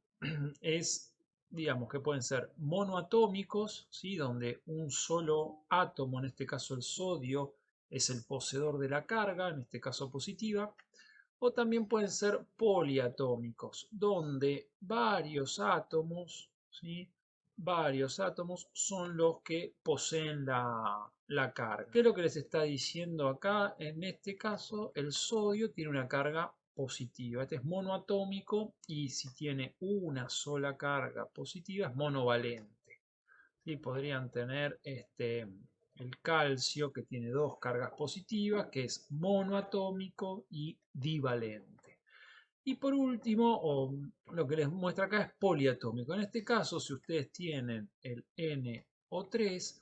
A: es, digamos, que pueden ser monoatómicos, ¿sí? Donde un solo átomo, en este caso el sodio, es el poseedor de la carga, en este caso positiva, o también pueden ser poliatómicos, donde varios átomos, ¿sí? varios átomos son los que poseen la carga. ¿Qué es lo que les está diciendo acá? En este caso, el sodio tiene una carga positiva. Este es monoatómico y si tiene una sola carga positiva es monovalente. ¿Sí? Podrían tener el calcio, que tiene dos cargas positivas, que es monoatómico y divalente. Y por último, lo que les muestra acá es poliatómico. En este caso, si ustedes tienen el NO3,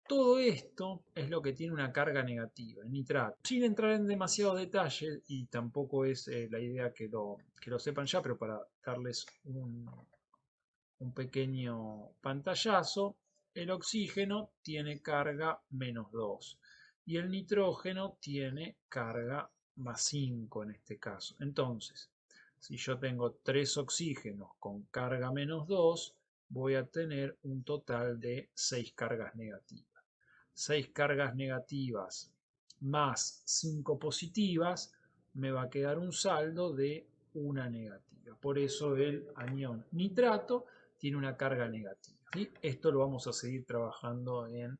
A: todo esto es lo que tiene una carga negativa, el nitrato. Sin entrar en demasiados detalles, y tampoco es la idea que lo sepan ya, pero para darles un pequeño pantallazo, el oxígeno tiene carga -2 y el nitrógeno tiene carga +5 en este caso. Entonces, si yo tengo 3 oxígenos con carga -2, voy a tener un total de 6 cargas negativas. 6 cargas negativas más 5 positivas, me va a quedar un saldo de una negativa. Por eso el anión nitrato tiene una carga negativa. ¿Sí? Esto lo vamos a seguir trabajando en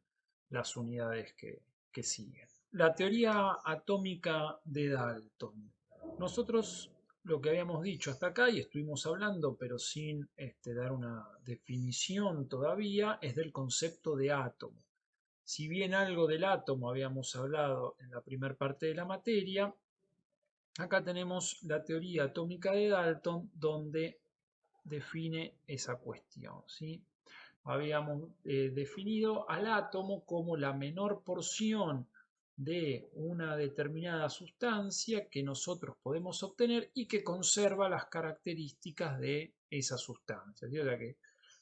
A: las unidades que siguen. La teoría atómica de Dalton. Nosotros lo que habíamos dicho hasta acá, y estuvimos hablando, pero sin dar una definición todavía, es del concepto de átomo. Si bien algo del átomo habíamos hablado en la primera parte de la materia, acá tenemos la teoría atómica de Dalton, donde define esa cuestión, ¿sí? Habíamos definido al átomo como la menor porción de una determinada sustancia que nosotros podemos obtener y que conserva las características de esa sustancia. ¿Sí? O sea que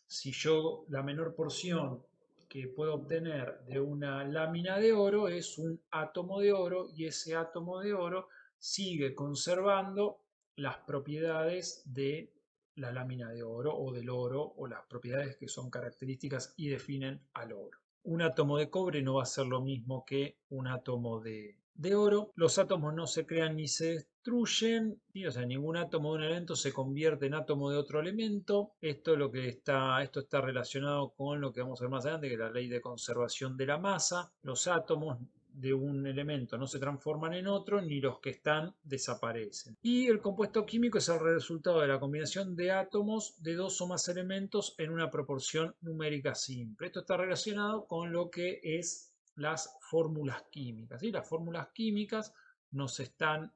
A: si yo la menor porción que puedo obtener de una lámina de oro es un átomo de oro, y ese átomo de oro sigue conservando las propiedades de la lámina de oro o del oro, o las propiedades que son características y definen al oro. Un átomo de cobre no va a ser lo mismo que un átomo de oro. Los átomos no se crean ni se destruyen, ¿sí? O sea, ningún átomo de un elemento se convierte en átomo de otro elemento. Esto está relacionado con lo que vamos a ver más adelante, que es la ley de conservación de la masa. Los átomos de un elemento no se transforman en otro, ni los que están desaparecen. Y el compuesto químico es el resultado de la combinación de átomos de dos o más elementos en una proporción numérica simple. Esto está relacionado con lo que es las fórmulas químicas. ¿Sí? Las fórmulas químicas nos están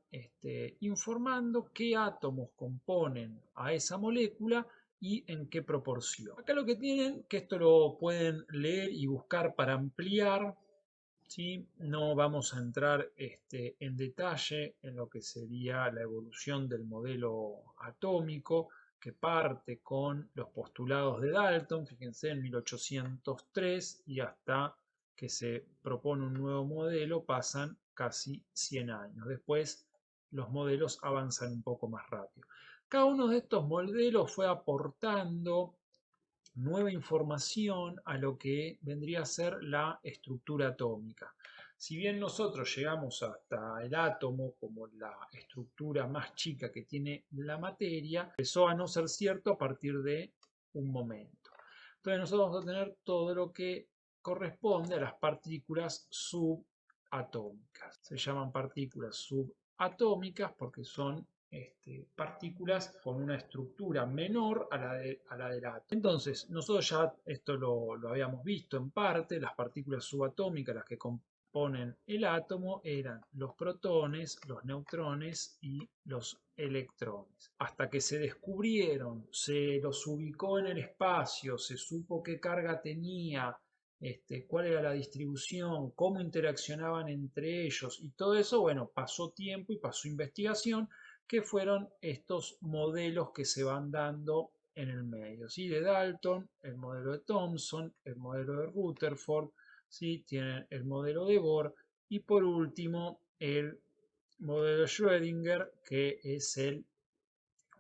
A: informando qué átomos componen a esa molécula y en qué proporción. Acá lo que tienen, que esto lo pueden leer y buscar para ampliar, ¿sí? No vamos a entrar en detalle en lo que sería la evolución del modelo atómico, que parte con los postulados de Dalton, fíjense, en 1803, y hasta que se propone un nuevo modelo pasan casi 100 años. Después los modelos avanzan un poco más rápido. Cada uno de estos modelos fue aportando nueva información a lo que vendría a ser la estructura atómica. Si bien nosotros llegamos hasta el átomo como la estructura más chica que tiene la materia, empezó a no ser cierto a partir de un momento. Entonces nosotros vamos a tener todo lo que corresponde a las partículas subatómicas. Se llaman partículas subatómicas porque son partículas con una estructura menor a la del átomo. Entonces, nosotros ya esto lo habíamos visto en parte. Las partículas subatómicas, las que componen el átomo, eran los protones, los neutrones y los electrones. Hasta que se descubrieron, se los ubicó en el espacio, se supo qué carga tenía, cuál era la distribución, cómo interaccionaban entre ellos y todo eso, bueno, pasó tiempo y pasó investigación, que fueron estos modelos que se van dando en el medio, ¿sí? De Dalton, el modelo de Thomson, el modelo de Rutherford, ¿sí? Tienen el modelo de Bohr y por último el modelo de Schrödinger, que es el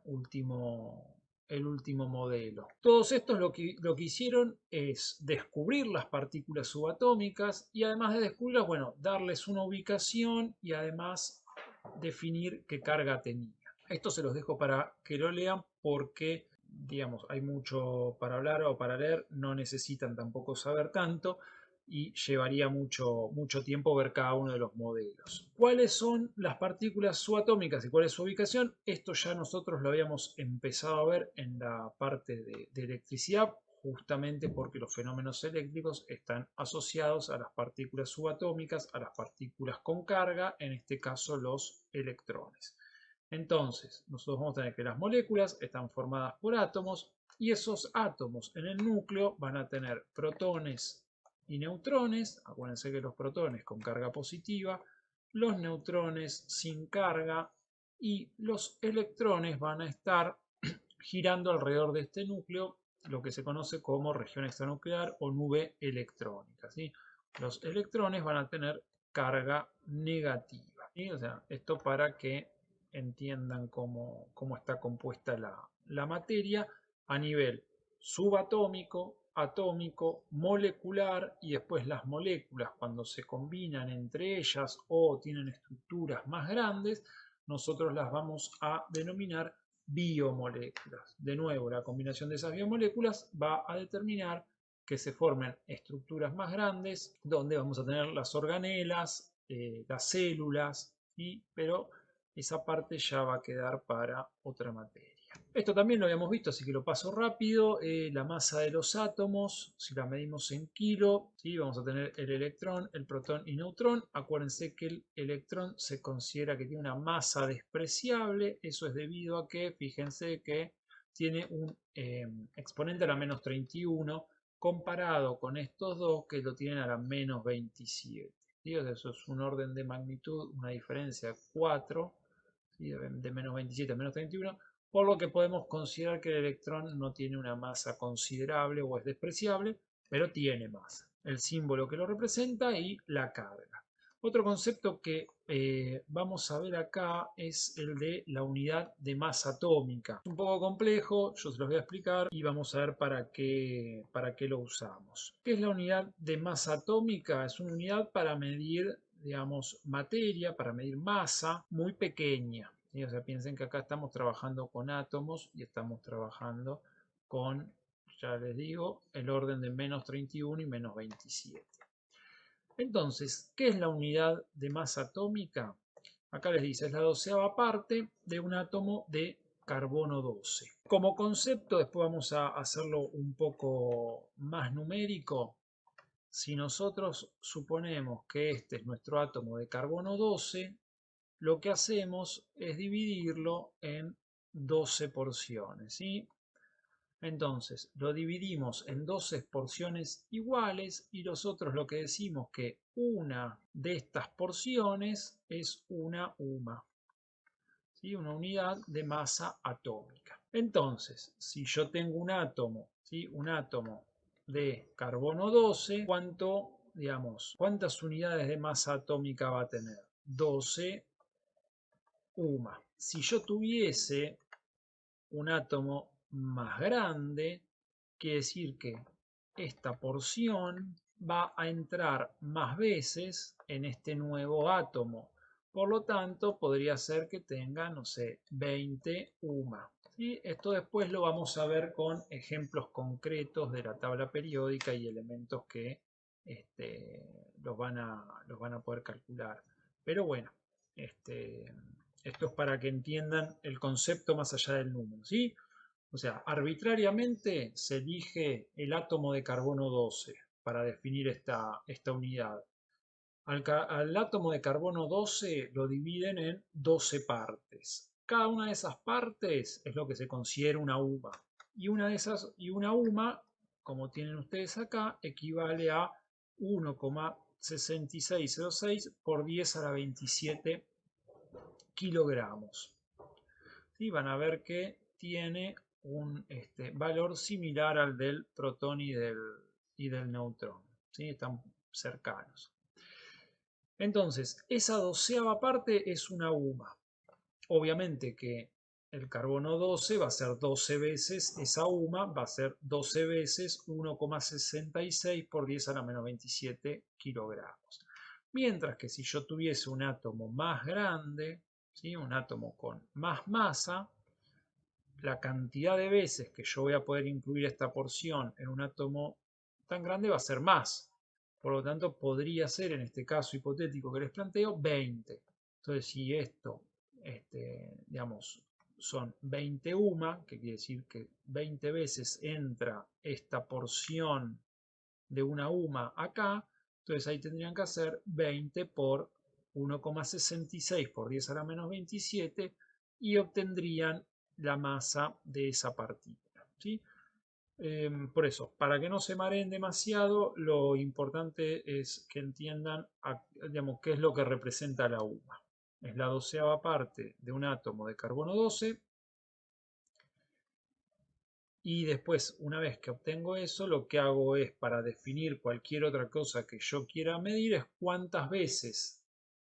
A: último modelo. Todos estos lo que hicieron es descubrir las partículas subatómicas y además de descubrirlas, bueno, darles una ubicación y además definir qué carga tenía. Esto se los dejo para que lo lean porque digamos, hay mucho para hablar o para leer, no necesitan tampoco saber tanto y llevaría mucho tiempo ver cada uno de los modelos. ¿Cuáles son las partículas subatómicas y cuál es su ubicación? Esto ya nosotros lo habíamos empezado a ver en la parte de electricidad, justamente porque los fenómenos eléctricos están asociados a las partículas subatómicas, a las partículas con carga, en este caso los electrones. Entonces, nosotros vamos a tener que las moléculas están formadas por átomos y esos átomos en el núcleo van a tener protones y neutrones. Acuérdense que los protones con carga positiva, los neutrones sin carga y los electrones van a estar girando alrededor de este núcleo, lo que se conoce como región extranuclear o nube electrónica, ¿sí? Los electrones van a tener carga negativa, ¿sí? O sea, esto para que entiendan cómo está compuesta la materia a nivel subatómico, atómico, molecular y después las moléculas cuando se combinan entre ellas o tienen estructuras más grandes, nosotros las vamos a denominar biomoléculas. De nuevo, la combinación de esas biomoléculas va a determinar que se formen estructuras más grandes donde vamos a tener las organelas, las células, ¿sí? Pero esa parte ya va a quedar para otra materia. Esto también lo habíamos visto, así que lo paso rápido. La masa de los átomos, si la medimos en kilo, ¿sí? Vamos a tener el electrón, el protón y neutrón. Acuérdense que el electrón se considera que tiene una masa despreciable. Eso es debido a que, fíjense que tiene un exponente a la menos 31 comparado con estos dos que lo tienen a la menos 27. ¿Sí? O sea, eso es un orden de magnitud, una diferencia 4, ¿sí? De menos 27 a menos 31, por lo que podemos considerar que el electrón no tiene una masa considerable o es despreciable, pero tiene masa. El símbolo que lo representa y la carga. Otro concepto que vamos a ver acá es el de la unidad de masa atómica. Es un poco complejo, yo se los voy a explicar y vamos a ver para qué lo usamos. ¿Qué es la unidad de masa atómica? Es una unidad para medir, digamos, materia, para medir masa muy pequeña. ¿Sí? O sea, piensen que acá estamos trabajando con átomos y estamos trabajando con, ya les digo, el orden de menos 31 y menos 27. Entonces, ¿qué es la unidad de masa atómica? Acá les dice, es la 12ª parte de un átomo de carbono 12. Como concepto, después vamos a hacerlo un poco más numérico. Si nosotros suponemos que este es nuestro átomo de carbono 12, lo que hacemos es dividirlo en 12 porciones, ¿sí? Entonces, lo dividimos en 12 porciones iguales y nosotros lo que decimos que una de estas porciones es una UMA, ¿sí? Una unidad de masa atómica. Entonces, si yo tengo un átomo, ¿sí? Un átomo de carbono 12, ¿cuántas unidades de masa atómica va a tener? 12 UMA. Si yo tuviese un átomo más grande, quiere decir que esta porción va a entrar más veces en este nuevo átomo. Por lo tanto, podría ser que tenga, no sé, 20 UMA. ¿Sí? Esto después lo vamos a ver con ejemplos concretos de la tabla periódica y elementos que los van a poder calcular. Pero bueno, esto es para que entiendan el concepto más allá del número, ¿sí? O sea, arbitrariamente se elige el átomo de carbono 12 para definir esta unidad. Al átomo de carbono 12 lo dividen en 12 partes. Cada una de esas partes es lo que se considera una UMA. Y una UMA, como tienen ustedes acá, equivale a 1,6606 por 10 a la 27 kilogramos. ¿Sí? Van a ver que tiene un valor similar al del protón y del neutrón. ¿Sí? Están cercanos. Entonces, esa 12ª parte es una UMA. Obviamente que el carbono 12 va a ser 12 veces esa UMA, va a ser 12 veces 1,66 por 10 a la menos 27 kilogramos. Mientras que si yo tuviese un átomo más grande, ¿sí? Un átomo con más masa, la cantidad de veces que yo voy a poder incluir esta porción en un átomo tan grande va a ser más. Por lo tanto, podría ser, en este caso hipotético que les planteo, 20. Entonces, si esto, digamos, son 20 UMA, que quiere decir que 20 veces entra esta porción de una UMA acá, entonces ahí tendrían que hacer 20 por 1,66 por 10 a la menos 27 y obtendrían la masa de esa partícula, ¿sí? Por eso, para que no se mareen demasiado, lo importante es que entiendan, digamos, qué es lo que representa la UMA. Es la 12ª parte de un átomo de carbono 12. Y después, una vez que obtengo eso, lo que hago es, para definir cualquier otra cosa que yo quiera medir, es cuántas veces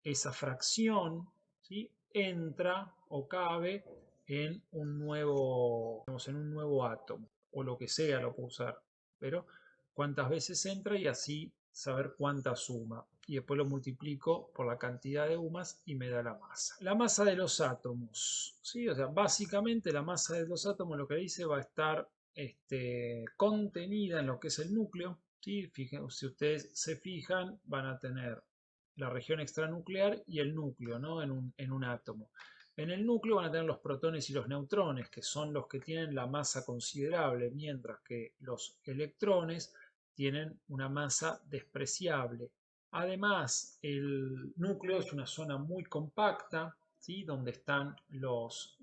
A: esa fracción, ¿sí?, entra o cabe en un nuevo, digamos, en un nuevo átomo, o lo que sea lo puedo usar, pero cuántas veces entra y así saber cuánta suma. Y después lo multiplico por la cantidad de UMAS y me da la masa. La masa de los átomos, ¿sí? O sea, básicamente la masa de los átomos, lo que dice, va a estar contenida en lo que es el núcleo, ¿sí? Si ustedes se fijan, van a tener la región extranuclear y el núcleo, ¿no?, en un átomo. En el núcleo van a tener los protones y los neutrones, que son los que tienen la masa considerable, mientras que los electrones tienen una masa despreciable. Además, el núcleo es una zona muy compacta, ¿sí?, donde están los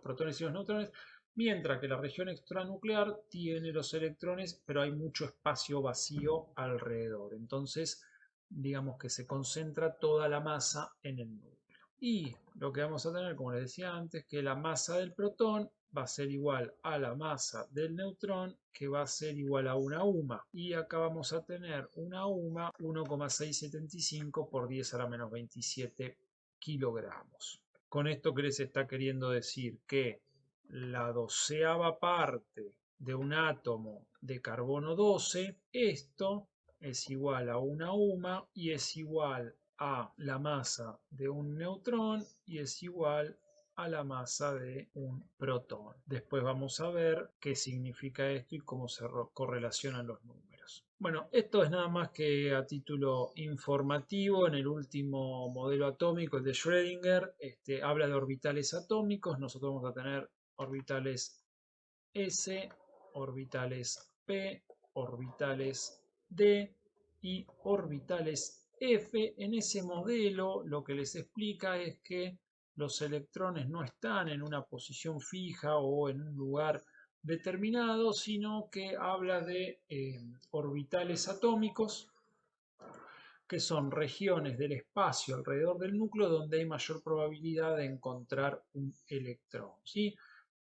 A: protones y los neutrones, mientras que la región extranuclear tiene los electrones, pero hay mucho espacio vacío alrededor. Entonces, digamos que se concentra toda la masa en el núcleo. Y lo que vamos a tener, como les decía antes, que la masa del protón va a ser igual a la masa del neutrón, que va a ser igual a una UMA. Y acá vamos a tener una UMA 1,675 por 10 a la menos 27 kilogramos. Con esto, ¿qué les está queriendo decir? Que la 12ª parte de un átomo de carbono 12, esto es igual a una UMA y es igual a la masa de un neutrón y es igual a la masa de un protón. Después vamos a ver qué significa esto y cómo se correlacionan los números. Bueno, esto es nada más que a título informativo. En el último modelo atómico, el de Schrödinger, habla de orbitales atómicos. Nosotros vamos a tener orbitales S, orbitales P, orbitales D y orbitales F. En ese modelo lo que les explica es que los electrones no están en una posición fija o en un lugar determinado, sino que habla de orbitales atómicos, que son regiones del espacio alrededor del núcleo donde hay mayor probabilidad de encontrar un electrón, ¿sí?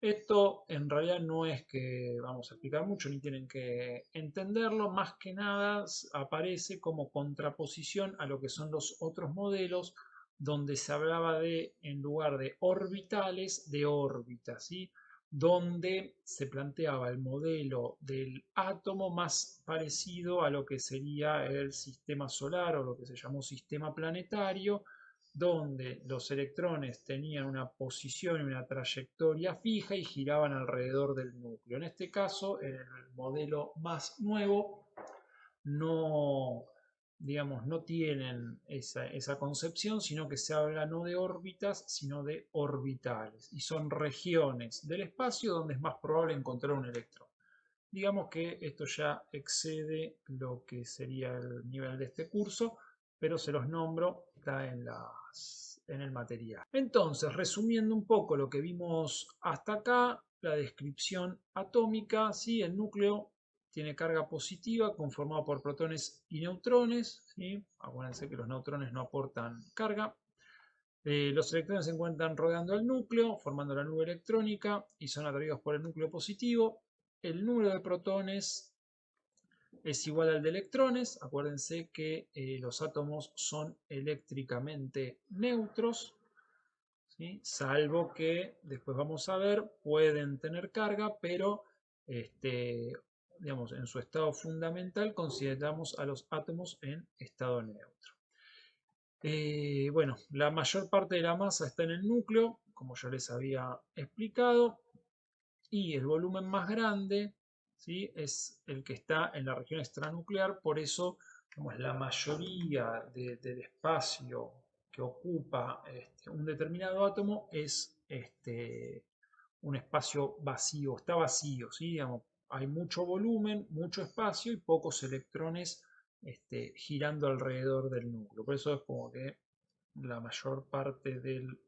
A: Esto en realidad no es que vamos a explicar mucho, ni tienen que entenderlo, más que nada aparece como contraposición a lo que son los otros modelos donde se hablaba de, en lugar de orbitales, de órbitas, ¿sí?, donde se planteaba el modelo del átomo más parecido a lo que sería el sistema solar o lo que se llamó sistema planetario, donde los electrones tenían una posición y una trayectoria fija y giraban alrededor del núcleo. En este caso, en el modelo más nuevo, no, digamos, no tienen esa concepción, sino que se habla no de órbitas, sino de orbitales. Y son regiones del espacio donde es más probable encontrar un electrón. Digamos que esto ya excede lo que sería el nivel de este curso, pero se los nombro, está en el material. Entonces, resumiendo un poco lo que vimos hasta acá, la descripción atómica, ¿sí? El núcleo tiene carga positiva conformado por protones y neutrones, ¿sí? Acuérdense que los neutrones no aportan carga. Los electrones se encuentran rodeando el núcleo, formando la nube electrónica y son atraídos por el núcleo positivo. El número de protones es igual al de electrones. Acuérdense que los átomos son eléctricamente neutros, ¿sí? Salvo que, después vamos a ver, pueden tener carga, pero digamos, en su estado fundamental consideramos a los átomos en estado neutro. Bueno, la mayor parte de la masa está en el núcleo, como ya les había explicado. y el volumen más grande, ¿sí?, es el que está en la región extranuclear. Por eso, digamos, la mayoría del espacio que ocupa un determinado átomo es un espacio vacío, está vacío, ¿sí? Digamos, hay mucho volumen, mucho espacio y pocos electrones girando alrededor del núcleo. Por eso es como que la mayor parte del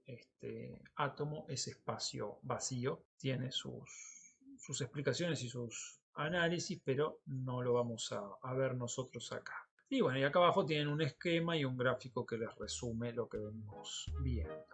A: átomo es espacio vacío. Tiene sus explicaciones y sus análisis, pero no lo vamos a ver nosotros acá. Y bueno, y acá abajo tienen un esquema y un gráfico que les resume lo que venimos viendo.